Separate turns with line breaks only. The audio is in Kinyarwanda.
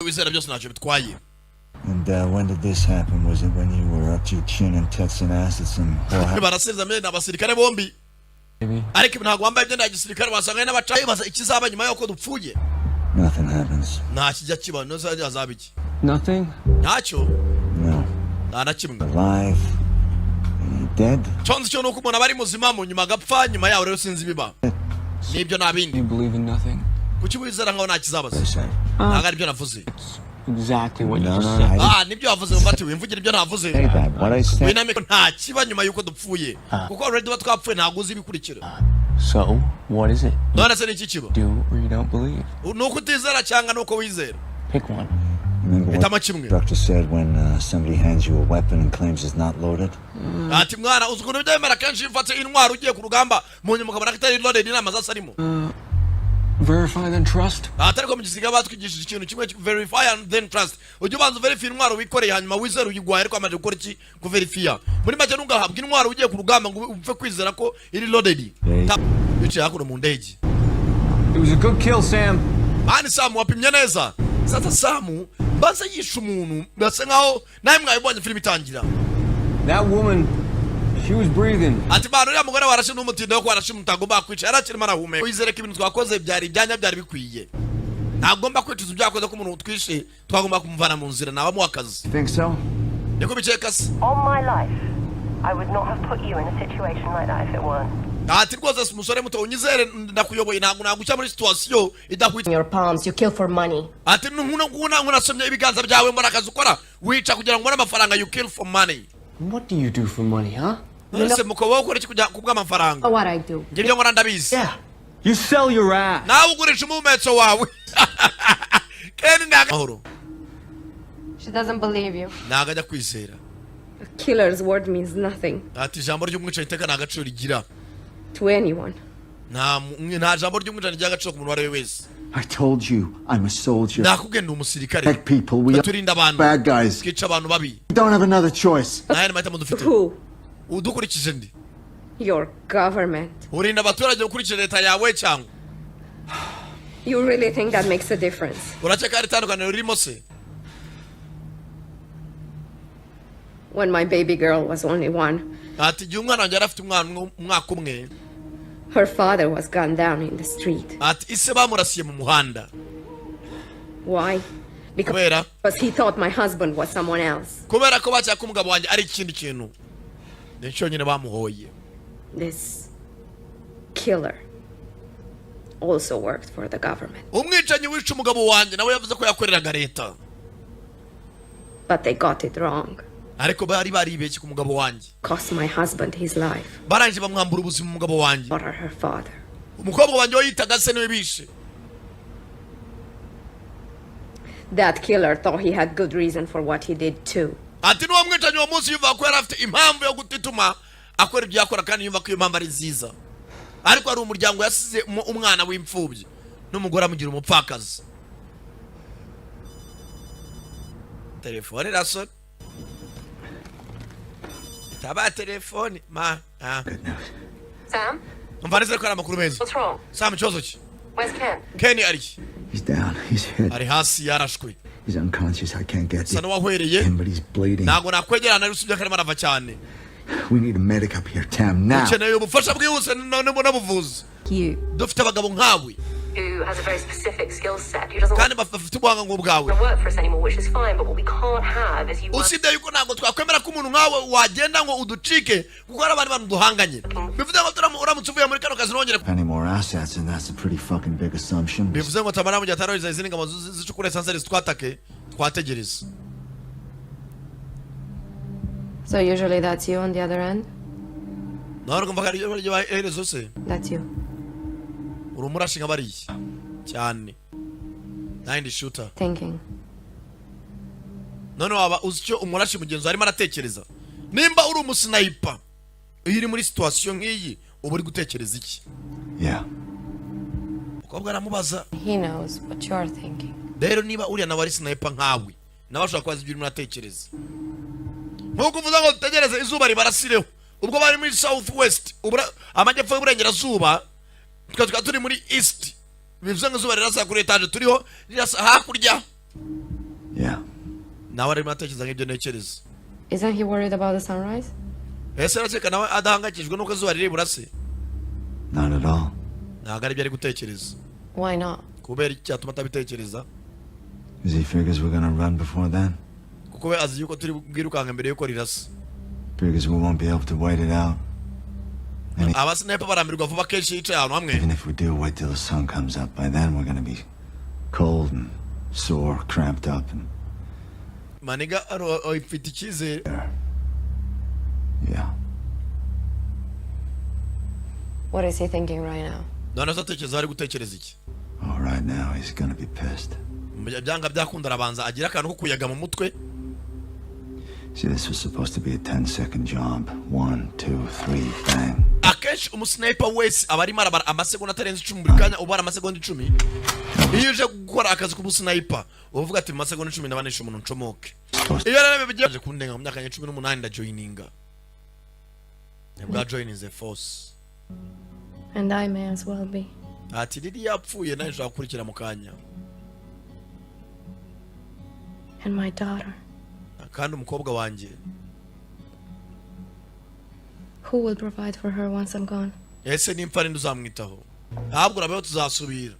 bizera byose ntacyo bitwaye.
And when did this happen? Was it when you were up to your chin in tits and ass at some whore?
Barasezera mbere n'abasirikare bombi. Ariko ntabwo wambaye ibyenda ya gisirikare wasanga n'abacayi baza ikizaba nyuma y'uko dupfuye.
Nothing happens.
Nta kijya kiba no azaba iki.
Nothing?
Ntacyo.
No.
Nta kimwe.
Alive. Dead.
Chonzi cyo nuko umuntu abari muzima mu nyuma agapfa nyuma yaho rero sinzi biba. Nibyo nabindi.
You believe in nothing?
Kuki wizera ngaho nta kizabaza? Ntago ari byo navuze.
Exactly what you just said.
Nibyo wavuze mbati wimvugira ibyo navuze.
What I said.
Winamiko nta kiba nyuma yuko dupfuye. Kuko already batwapfuye ntago uzi ibikurikira.
So, what is it?
None se niki kiba?
Do or you don't believe?
Nuko utizera cyangwa nuko wizera?
Pick one.
Remember what the doctor said when somebody hands you a weapon and claims it's not loaded?
Ati mwana uzukuru byemera kanshi mfate intwaro ugiye ku rugamba mu nyuma kabana kitari loaded inama zasarimo.
Verify then trust.
Atari ko mu gisiga batwigishije ikintu kimwe verify and then trust. Ujye ubanza verify intwaro wikoreye hanyuma wizera uyigwaye ariko amaje gukora iki ku verify. Muri make nungahabwa intwaro ugiye ku rugamba ngo upfe kwizera ko iri loaded. Bice yakuru mu ndege.
It was a good kill, Sam.
Mani Sam wapimye neza. Sasa Samu baza yisha umuntu base nkaho naye mwayibonye film itangira.
That woman, she was breathing.
Ati bano ya mugore warashe n'umutindo wo kwarashe mutagomba kwica yarakiri marahume. Wizere ko ibintu twakoze byari ibyanya byari bikwiye. Ntagomba kwicuza ibyakoze ko umuntu twishe twagomba kumuvana mu nzira naba mu akazi.
Think so?
Niko bicekase.
All my life I would not have put you in a situation like that if it weren't.
Ati rwose umusore muto unyizere ndakuyoboye ntabwo naguca muri situation idakwita.
In your palms you kill for money.
Ati nkunasomye ibiganza byawe muri akazi ukora wica kugira ngo amafaranga you kill for money.
What do you do for money, huh?
Nse mukobo ukora iki kujya kubwa amafaranga.
What I do?
Ngibyo ngora ndabizi.
Yeah. You sell your ass.
Nawe ugurisha umumetso wawe. Keni nagahoro.
She doesn't believe you.
Nagajya kwizera.
A killer's word means nothing.
Ati jambo ry'umwica iteka nagaciro rigira.
To anyone.
Nta jambo ry'umwica ryagaciro ku muntu wari wese.
I told you I'm a soldier.
Nakugenda umusirikare.
Like people, we
turinda abantu.
Bad guys.
Kica abantu babi.
We don't have another choice.
Naye mahitamo dufite.
Who?
Udukurikije ndi.
Your government.
Urinda abaturage ukurikije leta yawe cyangwa.
You really think that makes a difference?
Uracheka ari tandukaniro ririmo se?
When my baby girl was only one.
Ati gihe umwana wanjye arafite umwaka umwe.
Her father was gunned down in the street.
Ati ise bamurasiye mu muhanda.
Why? Because he thought my husband was someone else.
Kubera ko bacyaka umugabo wanjye ari ikindi kintu. Nicyo nyine bamuhoye.
This killer also worked for the government.
Umwicanyi wica umugabo wanjye nawe yavuze ko yakoreraga leta.
But they got it wrong.
Ariko bari baribeshye ku mugabo wanjye.
Cost my husband his life.
Baranje bamwambura ubuzima umugabo wanjye.
Or her father.
Umukobwa wanjye yitaga se niwe bishe.
That killer thought he had good reason for what he did too.
Ati nuwo mwicanyi wa munsi yuva ko yarafite impamvu yo gutituma akora ibyo yakora kandi yumva ko iyo mpamvu ari nziza. Ariko ari umuryango yasize umwana w'imfubyi n'umugore amugira umupfakazi. Telefone rasoni. Taba telefone ma.
Sam?
Mvaneze ko ari amakuru meza.
What's wrong?
Sam ikibazo ki?
Where's Ken?
Ken ari.
He's down. He's hit.
Ari hasi yarashwe.
He's unconscious. I can't get
Sana wahwereye.
but he's bleeding.
Nago nakwegerana n'usubye karema rava cyane.
We need a medic up here, Tam, now.
Ukeneye ubufasha bwihuse n'ubuvuzi. Dufite abagabo nkawe.
Who has a very specific skill set. Who doesn't
Kandi bafite ubuhanga nk'ubwawe.
work for us anymore, which is fine, but what we can't have is you.
Usibye yuko ntabwo twakwemera ko umuntu nkawe wagenda ngo uducike kuko hari abandi bantu duhanganye. Bivuze ngo uramutse uvuye muri kano kazi nongere.
Any more assets, and that's a pretty fucking big assumption.
Bivuze ngo tamara mu gihe ataroriza izindi ngabo zicukura esanseri twatake twategereza.
So usually that's you on the other end?
Ntabwo mvuga ari yo baherezo se.
That's you.
Urumurashinga bariye cyane. Nindi shooter.
Thinking.
None waba uzi cyo umurashi mugenzi arimo aratekereza. Nimba uri umusniper iri muri situation nk'iyi uba uri gutekereza iki?
Yeah.
Ukobwa aramubaza.
He knows what you're thinking.
Rero niba uri na wari sniper nkawe nabashaka kwaza ibyo muri atekereza. Nkuko uvuze ngo dutegereze izuba ribarasireho. Ubwo bari muri south west amajyepfo y'uburengerazuba tukaba turi muri east. Bivuze ngo izuba rirasa kuri etage turiho rirasa hakurya. nawe arimo atekereza nk'ibyo ntekereza.
Isn't he worried about the sunrise?
Ese arakeka nawe adahangayikishijwe nuko izuba riri burase?
Not at all.
Ntabwo ari byo ari gutekereza.
Why not?
Kubera iki cyatuma atabitekereza?
Because he figures we're gonna run before then.
Kuko we azi yuko turi bwirukanga mbere yuko rirasa.
Figures we won't be able to wait it out.
Abasniper barambirwa vuba kenshi yicaye ahantu hamwe.
Even if we do wait till the sun comes up, by then we're gonna be cold and sore, cramped up, and
Maniga ifite icyizere.
yeah.
What is he thinking right now?
None se atekereza ari gutekereza iki?
Oh, right now he's gonna be pissed.
Byanga byakunda arabanza agira akantu ko kuyaga mu mutwe.
See, this was supposed to be a 10-second job. 1, 2, 3, bang.
Akenshi umusniper wese aba arimo arabara amasegonda atarenze 10 buri kanya, ubara amasegonda 10. Iyo uje gukora akazi k'ubusniper uvuga ati amasegonda 10 ndabanisha umuntu ncomoke. Iyo rero bigiye kundenga mu myaka ya 18 ndajoininga. Nabwo join is a force.
And I may as well be.
Ati didi yapfuye naje nshaka kurikira mu kanya.
And my daughter.
Kandi umukobwa wanjye.
Who will provide for her once I'm gone?
Ese nimfa rindi uzamwitaho. Ntabwo urabeho tuzasubira.